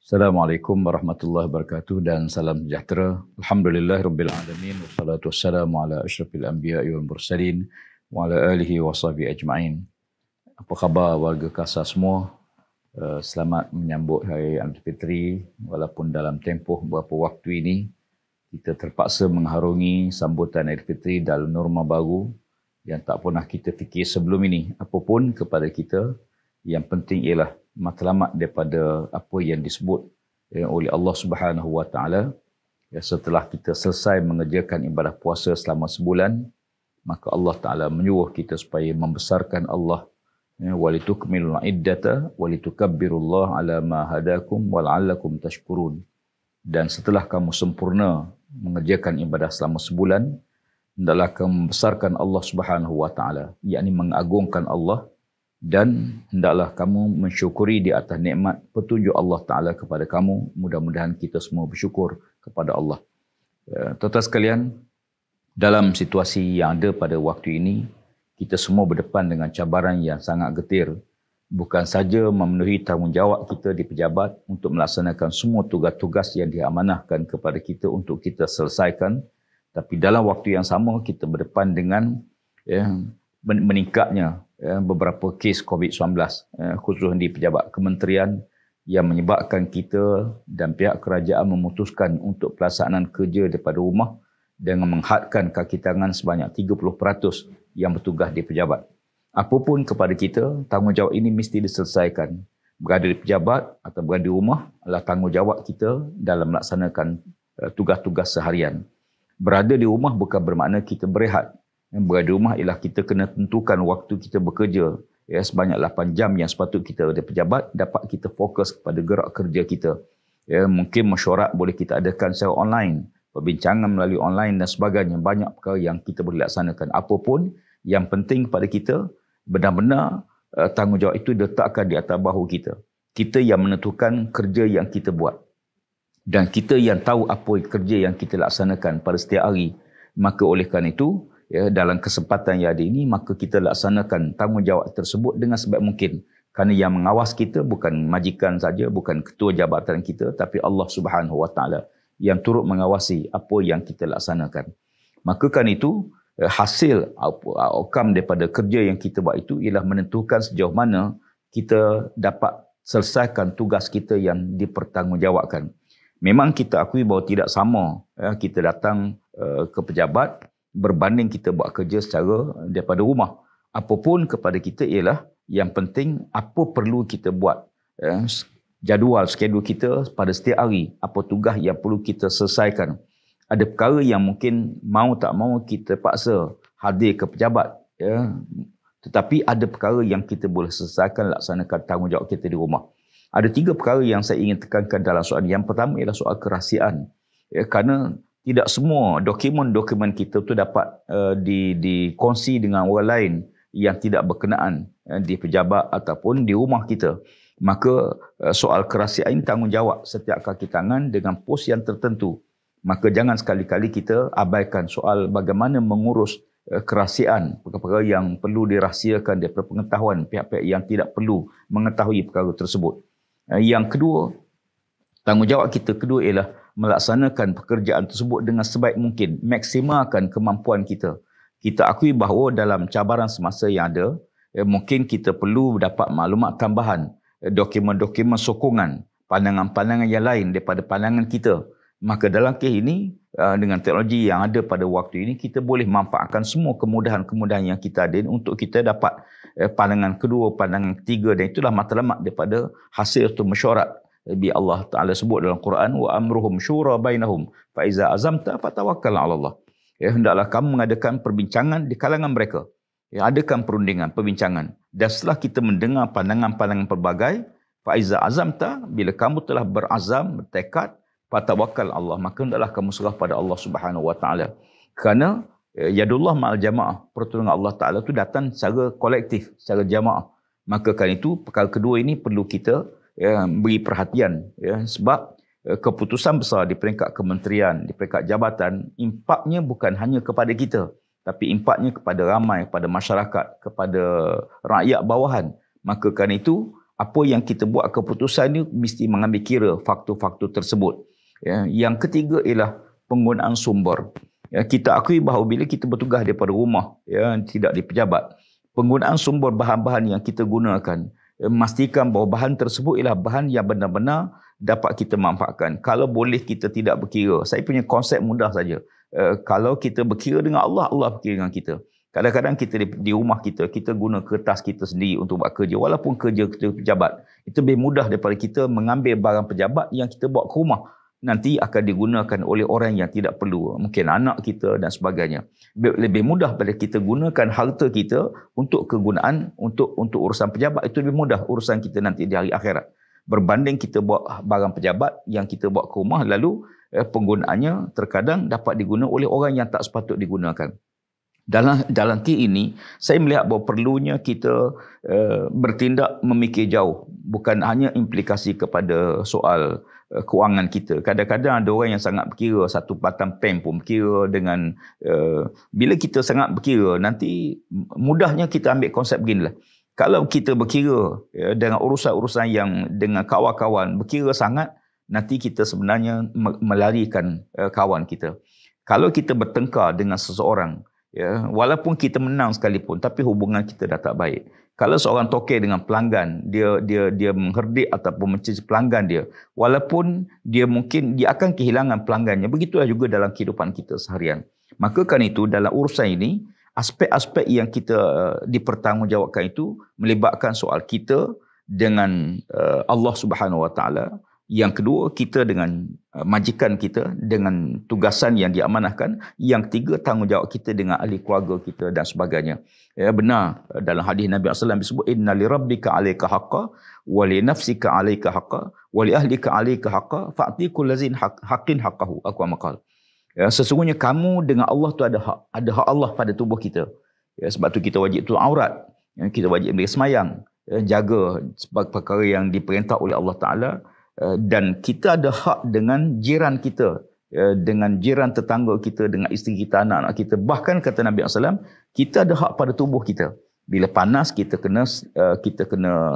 Assalamualaikum warahmatullahi wabarakatuh dan salam sejahtera. Alhamdulillahirabbil alamin wassalatu wassalamu ala asyrafil anbiya'i wal mursalin wa ala alihi washabihi ajma'in. Apa khabar warga Kasar semua? Selamat menyambut Hari Aidilfitri walaupun dalam tempoh beberapa waktu ini kita terpaksa mengharungi sambutan Aidilfitri dalam norma baru yang tak pernah kita fikir sebelum ini. Apapun kepada kita, yang penting ialah matlamat daripada apa yang disebut oleh Allah Subhanahu Wa Taala. Setelah kita selesai mengerjakan ibadah puasa selama sebulan, maka Allah Taala menyuruh kita supaya membesarkan Allah, walitukmilul iddata walitukabbirullaha ala ma hadakum wala'allakum tashkurun. Dan setelah kamu sempurna mengerjakan ibadah selama sebulan, hendaklah kamu membesarkan Allah Subhanahu Wa Taala, yakni mengagungkan Allah, dan hendaklah kamu mensyukuri di atas nikmat petunjuk Allah Ta'ala kepada kamu. Mudah-mudahan kita semua bersyukur kepada Allah. Tuan-tuan sekalian, dalam situasi yang ada pada waktu ini, kita semua berdepan dengan cabaran yang sangat getir. Bukan saja memenuhi tanggungjawab kita di pejabat untuk melaksanakan semua tugas-tugas yang diamanahkan kepada kita untuk kita selesaikan, tapi dalam waktu yang sama kita berdepan dengan meningkatnya beberapa kes COVID-19, khusus di pejabat kementerian, yang menyebabkan kita dan pihak kerajaan memutuskan untuk pelaksanaan kerja daripada rumah dengan menghadkan kaki tangan sebanyak 30% yang bertugas di pejabat. Apapun kepada kita, tanggungjawab ini mesti diselesaikan. Berada di pejabat atau berada di rumah adalah tanggungjawab kita dalam melaksanakan tugas-tugas seharian. Berada di rumah bukan bermakna kita berehat. Berada di rumah ialah kita kena tentukan waktu kita bekerja, sebanyak 8 jam yang sepatut kita ada pejabat, dapat kita fokus kepada gerak kerja kita. Mungkin mesyuarat boleh kita adakan secara online, perbincangan melalui online dan sebagainya. Banyak perkara yang kita boleh laksanakan. Apapun yang penting kepada kita, benar-benar tanggungjawab itu diletakkan di atas bahu kita. Kita yang menentukan kerja yang kita buat, dan kita yang tahu apa kerja yang kita laksanakan pada setiap hari. Maka oleh kerana itu, dalam kesempatan yang ada ini, maka kita laksanakan tanggungjawab tersebut dengan sebaik mungkin. Kerana yang mengawas kita bukan majikan saja, bukan ketua jabatan kita, tapi Allah Subhanahu Wa Taala yang turut mengawasi apa yang kita laksanakan. Maka kerana itu, hasil outcome daripada kerja yang kita buat itu ialah menentukan sejauh mana kita dapat selesaikan tugas kita yang dipertanggungjawabkan. Memang kita akui bahawa tidak sama kita datang ke pejabat berbanding kita buat kerja secara daripada rumah. Apapun kepada kita ialah yang penting apa perlu kita buat. Jadual, skedul kita pada setiap hari. Apa tugas yang perlu kita selesaikan. Ada perkara yang mungkin mau tak mau kita paksa hadir ke pejabat. Tetapi ada perkara yang kita boleh selesaikan, laksanakan tanggungjawab kita di rumah. Ada 3 perkara yang saya ingin tekankan dalam soalan. Yang pertama ialah soal kerahsiaan. Kerana tidak semua dokumen-dokumen kita tu dapat dikongsi dengan orang lain yang tidak berkenaan di pejabat ataupun di rumah kita. Maka soal kerahsiaan ini tanggungjawab setiap kaki tangan dengan pos yang tertentu. Maka jangan sekali-kali kita abaikan soal bagaimana mengurus kerahsiaan, perkara-perkara yang perlu dirahsiakan daripada pengetahuan pihak-pihak yang tidak perlu mengetahui perkara tersebut. Yang kedua, tanggungjawab kita kedua ialah melaksanakan pekerjaan tersebut dengan sebaik mungkin, maksimalkan kemampuan kita. Kita akui bahawa dalam cabaran semasa yang ada, mungkin kita perlu dapat maklumat tambahan, dokumen-dokumen sokongan, pandangan-pandangan yang lain daripada pandangan kita. Maka dalam kes ini, dengan teknologi yang ada pada waktu ini, kita boleh manfaatkan semua kemudahan-kemudahan yang kita ada untuk kita dapat pandangan kedua, pandangan ketiga, dan itulah matlamat daripada hasil itu mesyuarat. Bi Allah Ta'ala sebut dalam Quran, wa amruhum syura bainahum fa iza azamta fatawakkal 'ala Allah. Hendaklah kamu mengadakan perbincangan di kalangan mereka. Adakan perundingan, perbincangan. Dan setelah kita mendengar pandangan-pandangan pelbagai, fa iza azamta, bila kamu telah berazam, bertekad, fatawakkal 'ala Allah, maka hendaklah kamu serah pada Allah Subhanahu Wa Taala. Kerana yadullah ma'al jamaah, pertolongan Allah Ta'ala itu datang secara kolektif, secara jamaah. Maka kerana itu, perkara kedua ini perlu kita beri perhatian, sebab keputusan besar di peringkat kementerian, di peringkat jabatan, impaknya bukan hanya kepada kita, tapi impaknya kepada ramai, kepada masyarakat, kepada rakyat bawahan. Maka kerana itu, Apa yang kita buat keputusan ni mesti mengambil kira faktor-faktor tersebut. Ya, yang ketiga ialah penggunaan sumber. Ya, kita akui bahawa bila kita bertugas daripada rumah, ya, tidak di pejabat, penggunaan sumber bahan-bahan yang kita gunakan, memastikan bahawa bahan tersebut ialah bahan yang benar-benar dapat kita manfaatkan. Kalau boleh kita tidak berkira. Saya punya konsep mudah saja. Kalau kita berkira dengan Allah, Allah berkira dengan kita. Kadang-kadang kita di rumah kita guna kertas kita sendiri untuk buat kerja. Walaupun kerja kita pejabat, itu lebih mudah daripada kita mengambil barang pejabat yang kita bawa ke rumah. Nanti akan digunakan oleh orang yang tidak perlu. Mungkin anak kita dan sebagainya. Lebih mudah pada kita gunakan harta kita untuk kegunaan, untuk urusan pejabat. Itu lebih mudah urusan kita nanti di hari akhirat. Berbanding kita bawa barang pejabat yang kita bawa ke rumah, lalu penggunaannya terkadang dapat digunakan oleh orang yang tak sepatut digunakan. Dalam kes ini, saya melihat bahawa perlunya kita bertindak memikir jauh. Bukan hanya implikasi kepada soal kewangan kita. Kadang-kadang ada orang yang sangat berkira, satu batang pen pun berkira dengan... bila kita sangat berkira, nanti mudahnya kita ambil konsep beginilah. Kalau kita berkira dengan urusan-urusan yang dengan kawan-kawan, berkira sangat, nanti kita sebenarnya melarikan kawan kita. Kalau kita bertengkar dengan seseorang, ya, walaupun kita menang sekalipun, tapi hubungan kita dah tak baik. Kalau seorang tokek dengan pelanggan, dia mengherdik ataupun mencaci pelanggan dia, walaupun dia akan kehilangan pelanggannya, begitulah juga dalam kehidupan kita seharian. Maka kan itu dalam urusan ini, aspek-aspek yang kita dipertanggungjawabkan itu melibatkan soal kita dengan Allah Subhanahu Wa Taala. Yang kedua, kita dengan majikan kita, dengan tugasan yang diamanahkan. Yang ketiga, tanggungjawab kita dengan ahli keluarga kita dan sebagainya. Ya, benar dalam hadis Nabi SAW disebut, inna li rabbika 'alaika haqqan wa li nafsika 'alaika haqqan wa li ahlika 'alaika haqqan fa'ti kullazin haqqin haqqahu. Aku amakal. Ya, sesungguhnya kamu dengan Allah tu ada hak Allah pada tubuh kita. Ya, sebab tu kita wajib tutup aurat. Ya, kita wajib bersemayang. Ya, jaga sebagai perkara yang diperintah oleh Allah Ta'ala. Dan kita ada hak dengan jiran kita. Ya, dengan jiran tetangga kita, dengan isteri kita, anak-anak kita. Bahkan kata Nabi SAW, kita ada hak pada tubuh kita. Bila panas, kita kena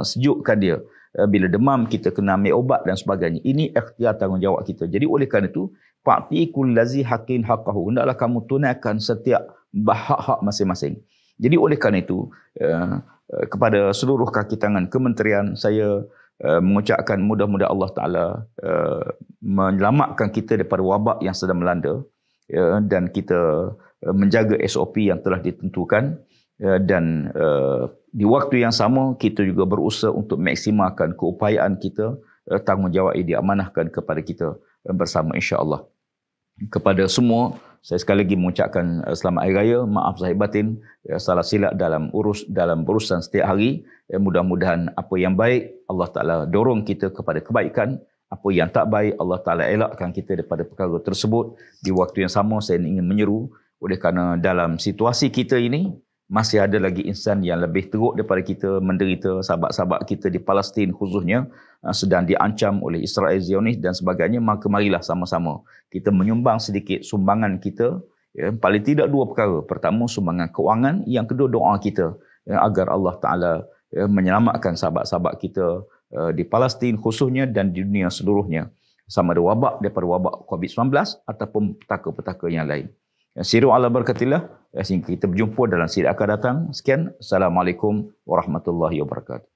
sejukkan dia. Bila demam, kita kena ambil obat dan sebagainya. Ini ikhtiar tanggungjawab kita. Jadi oleh kerana itu, fa'ti kullazi haqqin haqqahu. Hendaklah kamu tunaikan setiap hak-hak masing-masing. Jadi oleh kerana itu, kepada seluruh kaki tangan kementerian, saya mengucapkan mudah-mudahan Allah Ta'ala menyelamatkan kita daripada wabak yang sedang melanda, dan kita menjaga SOP yang telah ditentukan, dan di waktu yang sama kita juga berusaha untuk maksimalkan keupayaan kita, tanggungjawab yang diamanahkan kepada kita bersama, insya-Allah. Kepada semua, saya sekali lagi mengucapkan selamat Hari Raya, maaf zahir batin, salah silap dalam berurusan setiap hari. Mudah-mudahan apa yang baik Allah Ta'ala dorong kita kepada kebaikan, apa yang tak baik Allah Ta'ala elakkan kita daripada perkara tersebut. Di waktu yang sama saya ingin menyeru, oleh kerana dalam situasi kita ini masih ada lagi insan yang lebih teruk daripada kita menderita. Sahabat-sahabat kita di Palestin khususnya sedang diancam oleh Israel Zionis dan sebagainya. Maka marilah sama-sama kita menyumbang sedikit sumbangan kita, ya, paling tidak dua perkara. Pertama, sumbangan kewangan. Yang kedua, doa kita, ya, agar Allah Ta'ala, ya, menyelamatkan sahabat-sahabat kita di Palestin khususnya dan di dunia seluruhnya, sama ada wabak daripada wabak COVID-19 ataupun petaka-petaka yang lain. Siru ala barakatillah. Sehingga kita berjumpa dalam siri akan datang. Sekian. Assalamualaikum warahmatullahi wabarakatuh.